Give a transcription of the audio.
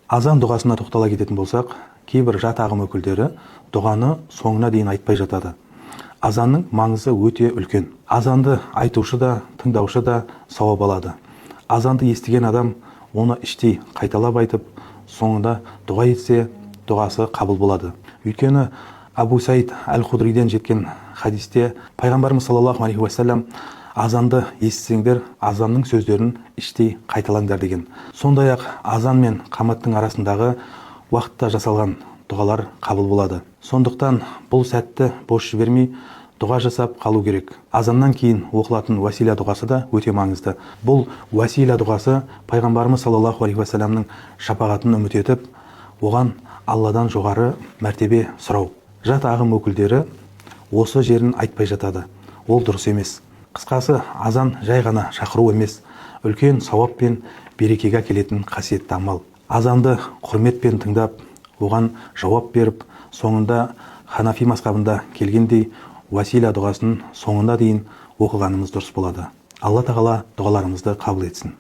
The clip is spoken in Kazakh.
Азан дұғасына тоқтала кететін болсақ, кейбір жат ағым өкілдері дұғаны соңына дейін айтпай жатады. Азанның маңызы өте үлкен. Азанды айтушы да, тыңдаушы да сауап алады. Азанды естіген адам оны іштей қайталап айтып, соңында дұға етсе, дұғасы қабыл болады. Өйткені Абу Саид Әл-Худриден жеткен хадисте пайғамбарымыз саллаллаху алейхи уассалам азанды естісеңдер, азанның сөздерін іштей қайталаңдар деген. Сондай-ақ азан мен қаматтың арасындағы уақытта жасалған дұғалар қабыл болады. Сондықтан бұл сәтті бос жібермей дұға жасап қалу керек. Азаннан кейін оқылатын уасила дұғасы да өте маңызды. Бұл уасила дұғасы пайғамбарымыз саллаллаху алейхи уассаламның шапағатын үміт етіп, оған Алладан жоғары мәртебе сұрау. Жат ағым өкілдері осы жерін айтпай жатады. Ол дұрыс емес. Қысқасы, азан жай ғана шақыру емес, үлкен сауап пен берекеге келетін қасиетті амал. Азанды құрметпен тыңдап, оған жауап беріп, соңында Ханафи мазхабында келгендей уасила дұғасын соңына дейін оқығанымыз дұрыс болады. Алла тағала дұғаларымызды қабыл етсін.